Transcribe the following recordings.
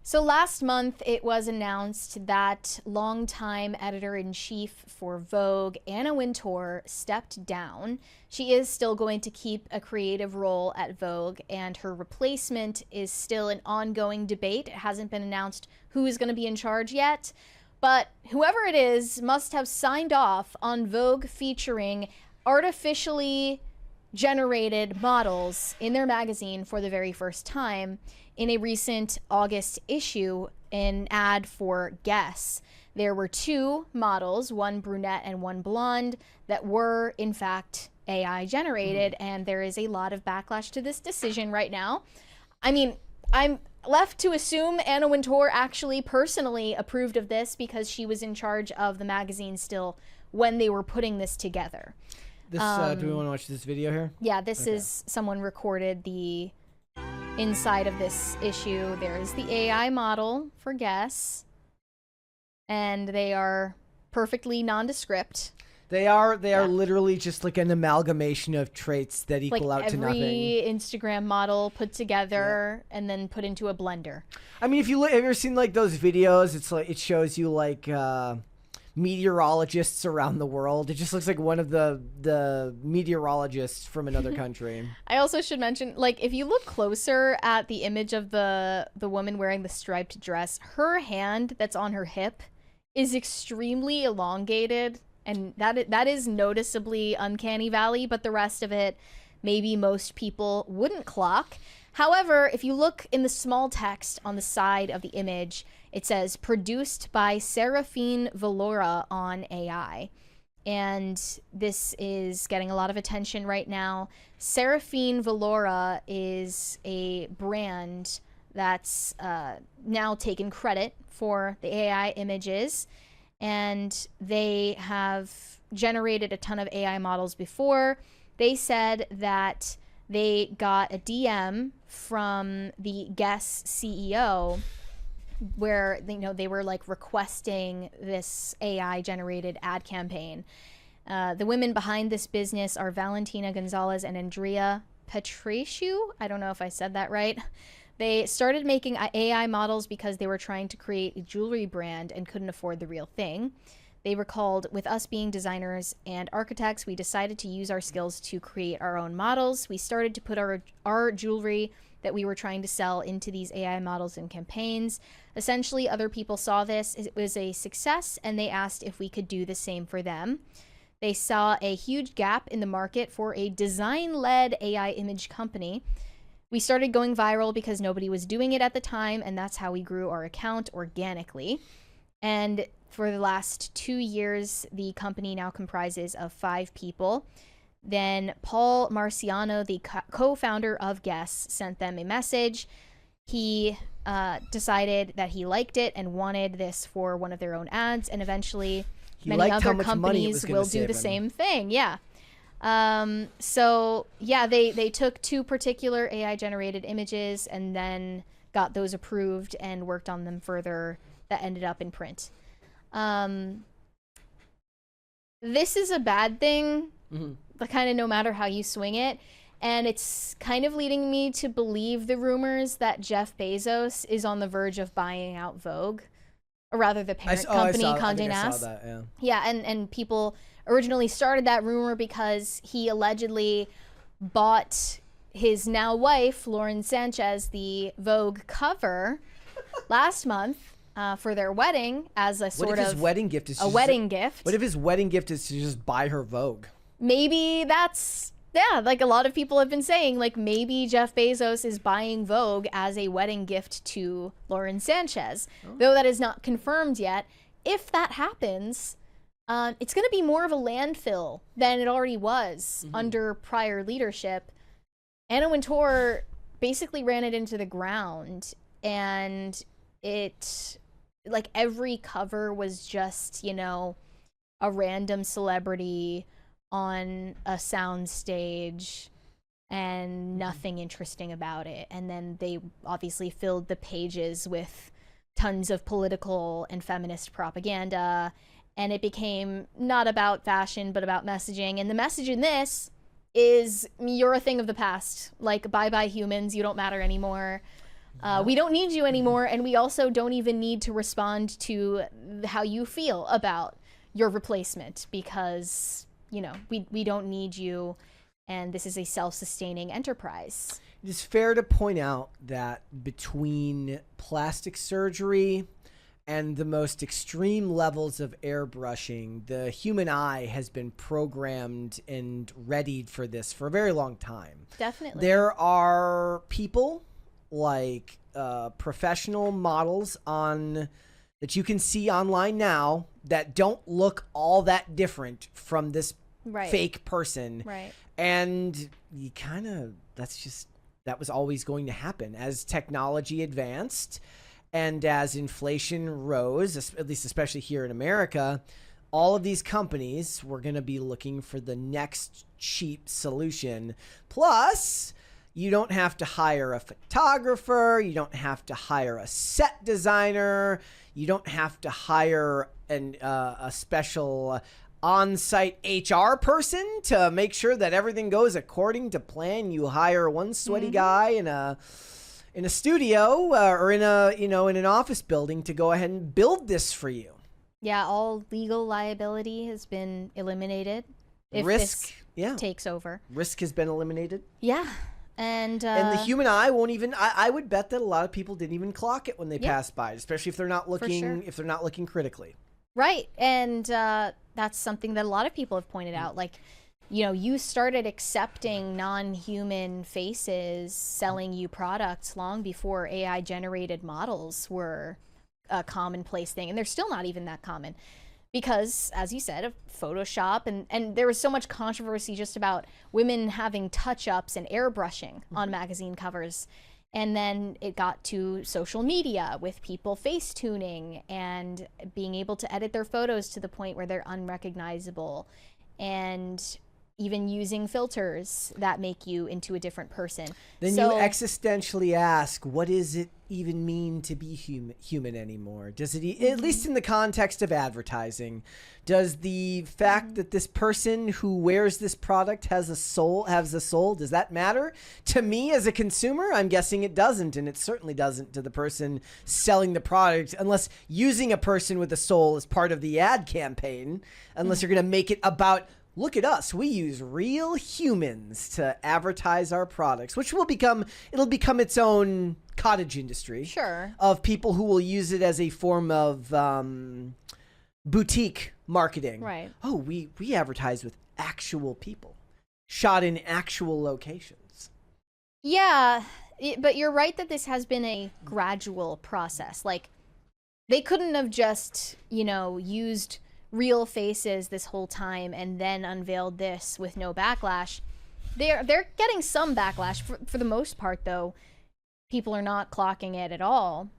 So last month, it was announced that longtime editor-in-chief for Vogue, Anna Wintour, stepped down. She is still going to keep a creative role at Vogue, and her replacement is still an ongoing debate. It hasn't been announced who is going to be in charge yet, but whoever it is must have signed off on Vogue featuring artificially generated models in their magazine for the very first time in a recent August issue, an ad for Guess. There were two models, one brunette and one blonde, that were in fact AI generated, and there is a lot of backlash to this decision right now. I mean, I'm left to assume Anna Wintour actually personally approved of this because she was in charge of the magazine still when they were putting this together. This, do we want to watch this video here? Yeah, this is someone recorded the inside of this issue. There's the AI model for Guess, and they are perfectly nondescript. They are literally just like an amalgamation of traits that equal out to nothing. Every Instagram model put together and then put into a blender. I mean, if you look, have you ever seen like those videos? It's like it shows you like meteorologists around the world. It just looks like one of the meteorologists from another country. I also should mention, like, if you look closer at the image of the woman wearing the striped dress, her hand that's on her hip is extremely elongated, and that is noticeably uncanny valley, but the rest of it, maybe most people wouldn't clock. However, if you look in the small text on the side of the image, it says, produced by Seraphine Valora on AI. And this is getting a lot of attention right now. Seraphine Valora is a brand that's now taken credit for the AI images. And they have generated a ton of AI models before. They said that they got a DM from the Guess CEO where they were like requesting this AI generated ad campaign. The women behind this business are Valentina Gonzalez and Andrea Petrasiu. I don't know if I said that right. They started making AI models because they were trying to create a jewelry brand and couldn't afford the real thing. They recalled, with us being designers and architects, we decided to use our skills to create our own models. We started to put our jewelry that we were trying to sell into these AI models and campaigns. Essentially, other people saw this, it was a success, and they asked if we could do the same for them. They saw a huge gap in the market for a design-led AI image company. We started going viral because nobody was doing it at the time, and that's how we grew our account organically. And for the last 2 years, the company now comprises of 5 people. Then Paul Marciano, the co-founder of Guess, sent them a message. He decided that he liked it and wanted this for one of their own ads, and eventually many other companies will do the same thing. Yeah. So yeah, they took 2 particular AI generated images and then got those approved and worked on them further that ended up in print. This is a bad thing, kind of no matter how you swing it. And it's kind of leading me to believe the rumors that Jeff Bezos is on the verge of buying out Vogue, or rather the parent company, Condé Nast. Yeah, and people originally started that rumor because he allegedly bought his now wife, Lauren Sanchez, the Vogue cover last month for their wedding as a sort of his wedding gift is a wedding gift. What if his wedding gift is to just buy her Vogue? Maybe that's, yeah, like a lot of people have been saying, like maybe Jeff Bezos is buying Vogue as a wedding gift to Lauren Sanchez, though that is not confirmed yet. If that happens, it's going to be more of a landfill than it already was under prior leadership. Anna Wintour basically ran it into the ground, and it, like, every cover was just, a random celebrity on a sound stage and nothing interesting about it. And then they obviously filled the pages with tons of political and feminist propaganda, and it became not about fashion but about messaging. And the message in this is, you're a thing of the past, like, bye bye humans, you don't matter anymore. We don't need you anymore, and we also don't even need to respond to how you feel about your replacement because, you know, we don't need you, and this is a self-sustaining enterprise. It is fair to point out that between plastic surgery and the most extreme levels of airbrushing, the human eye has been programmed and readied for this for a very long time. Definitely. There are people like professional models that you can see online now that don't look all that different from this fake person. Right. And you kind of, that was always going to happen as technology advanced and as inflation rose, at least especially here in America. All of these companies were going to be looking for the next cheap solution. Plus, you don't have to hire a photographer. You don't have to hire a set designer. You don't have to hire a special on-site HR person to make sure that everything goes according to plan. You hire one sweaty guy in a studio or in an office building to go ahead and build this for you. Yeah, all legal liability has been eliminated. If Risk, this takes over. Risk has been eliminated. Yeah. And the human eye won't even. I would bet that a lot of people didn't even clock it when they passed by, especially if they're not looking. If they're not looking critically. Right, and that's something that a lot of people have pointed out. Like, you know, you started accepting non-human faces selling you products long before AI-generated models were a commonplace thing, and they're still not even that common. Because, as you said, of Photoshop, and there was so much controversy just about women having touch-ups and airbrushing on magazine covers. And then it got to social media with people face tuning and being able to edit their photos to the point where they're unrecognizable, and even using filters that make you into a different person. Then you existentially ask, what does it even mean to be human anymore? Does it, at least in the context of advertising, does the fact that this person who wears this product has a soul, does that matter? To me as a consumer, I'm guessing it doesn't, and it certainly doesn't to the person selling the product, unless using a person with a soul is part of the ad campaign, unless you're going to make it about, look at us, we use real humans to advertise our products, which it'll become its own cottage industry. Sure. Of people who will use it as a form of boutique marketing. Right. Oh, we advertise with actual people shot in actual locations. Yeah, but you're right that this has been a gradual process. Like, they couldn't have just, used real faces this whole time and then unveiled this with no backlash. They're getting some backlash. For the most part, though, people are not clocking it at all.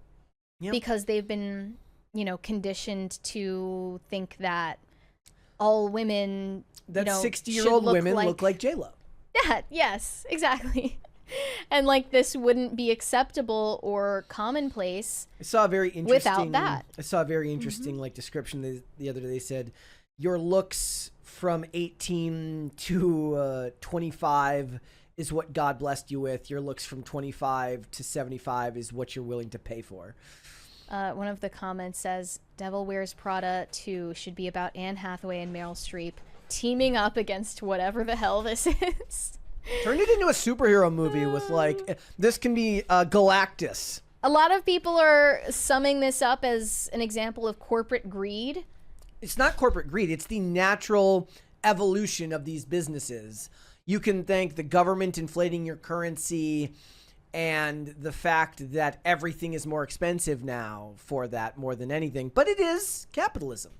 Yep. Because they've been, conditioned to think that all women, that 60-year-old women look like J-Lo. Yeah, yes, exactly. And this wouldn't be acceptable or commonplace. I saw a very interesting without that. I saw a very interesting description the other day. They said your looks from 18 to 25 is what God blessed you with. Your looks from 25 to 75 is what you're willing to pay for. One of the comments says, Devil Wears Prada 2 should be about Anne Hathaway and Meryl Streep teaming up against whatever the hell this is. Turn it into a superhero movie with this can be Galactus. A lot of people are summing this up as an example of corporate greed. It's not corporate greed. It's the natural evolution of these businesses. You can thank the government inflating your currency and the fact that everything is more expensive now for that more than anything. But it is capitalism.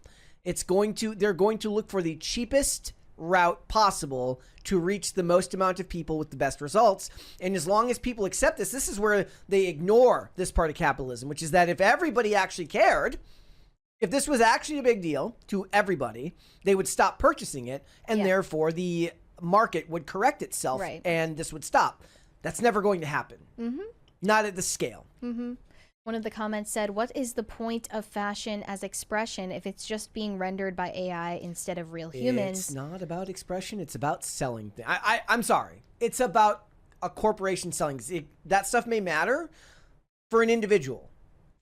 They're going to look for the cheapest route possible to reach the most amount of people with the best results. And as long as people accept this is where they ignore this part of capitalism, which is that if everybody actually cared, if this was actually a big deal to everybody, they would stop purchasing it, and therefore the market would correct itself, and this would stop. That's never going to happen. Mm-hmm. Not at the scale. Mm-hmm. One of the comments said, what is the point of fashion as expression if it's just being rendered by AI instead of real humans? It's not about expression. It's about selling. I'm sorry. It's about a corporation selling. That stuff may matter, for an individual.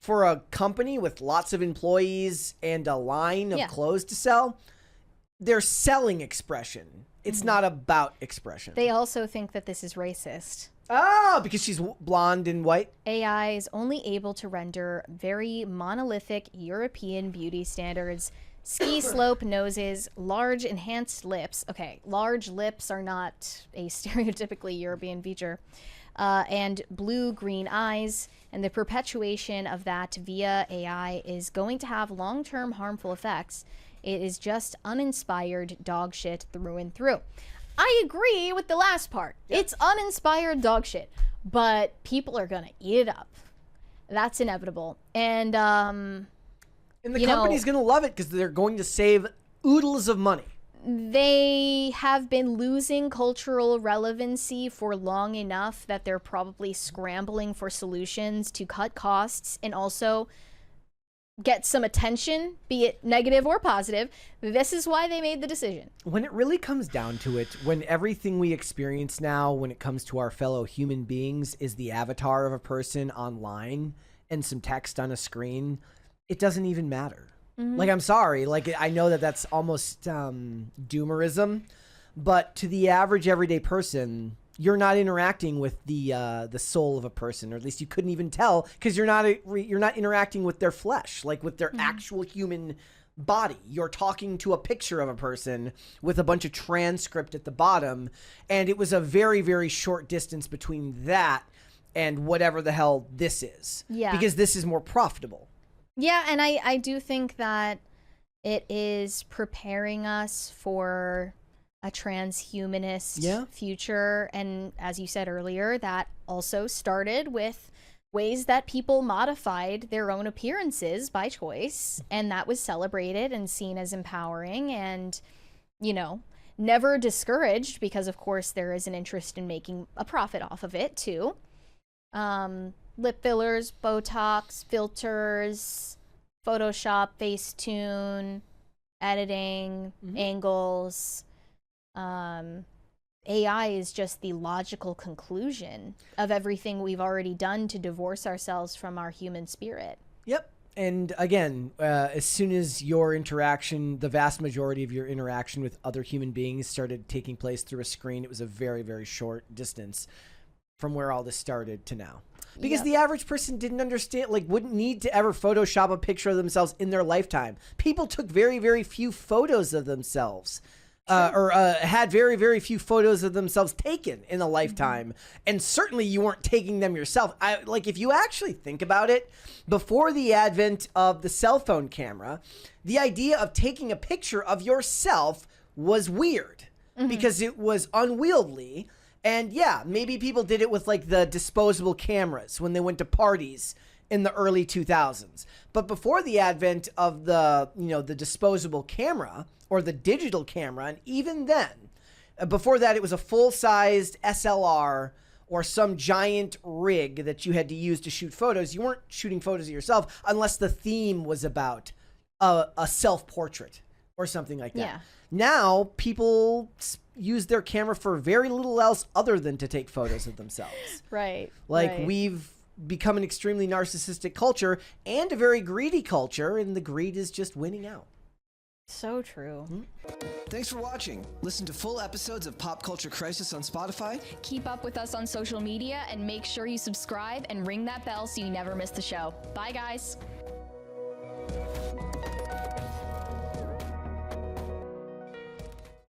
For a company with lots of employees and a line of clothes to sell, they're selling expression. It's not about expression. They also think that this is racist. Oh, because she's blonde and white? AI is only able to render very monolithic European beauty standards. Ski slope noses, large enhanced lips. Okay, large lips are not a stereotypically European feature. And blue-green eyes. And the perpetuation of that via AI is going to have long-term harmful effects. It is just uninspired dog shit through and through. I agree with the last part. Yep. It's uninspired dog shit, but people are gonna eat it up. That's inevitable. And the company's gonna love it because they're going to save oodles of money. They have been losing cultural relevancy for long enough that they're probably scrambling for solutions to cut costs and also get some attention, be it negative or positive. This is why they made the decision. When it really comes down to it, when everything we experience now when it comes to our fellow human beings is the avatar of a person online and some text on a screen, it doesn't even matter. Like, I'm sorry. Like, I know that that's almost doomerism, but to the average everyday person, you're not interacting with the soul of a person, or at least you couldn't even tell because you're not interacting with their flesh, like with their actual human body. You're talking to a picture of a person with a bunch of transcript at the bottom, and it was a very, very short distance between that and whatever the hell this is. Yeah, because this is more profitable. Yeah, and I do think that it is preparing us for a transhumanist future. And as you said earlier, that also started with ways that people modified their own appearances by choice. And that was celebrated and seen as empowering and, you know, never discouraged because, of course, there is an interest in making a profit off of it, too. Lip fillers, Botox, filters, Photoshop, Facetune, editing, angles. AI is just the logical conclusion of everything we've already done to divorce ourselves from our human spirit. Yep. And again, as soon as your interaction, the vast majority of your interaction with other human beings started taking place through a screen, it was a very, very short distance from where all this started to now. Because the average person didn't understand, like, wouldn't need to ever Photoshop a picture of themselves in their lifetime. People took very, very few photos of themselves. Or had very, very few photos of themselves taken in a lifetime. And certainly you weren't taking them yourself. Like, if you actually think about it, before the advent of the cell phone camera, the idea of taking a picture of yourself was weird because it was unwieldy. And yeah, maybe people did it with like the disposable cameras when they went to parties in the early 2000s. But before the advent of the, you know, the disposable camera or the digital camera, and even then, before that, it was a full-sized SLR or some giant rig that you had to use to shoot photos. You weren't shooting photos of yourself unless the theme was about a self-portrait or something like that. Yeah. Now, people use their camera for very little else other than to take photos of themselves. Right. Like, we've become an extremely narcissistic culture and a very greedy culture, and the greed is just winning out. So true. Thanks for watching. Listen to full episodes of Pop Culture Crisis on Spotify. Keep up with us on social media and make sure you subscribe and ring that bell so you never miss the show. Bye, guys.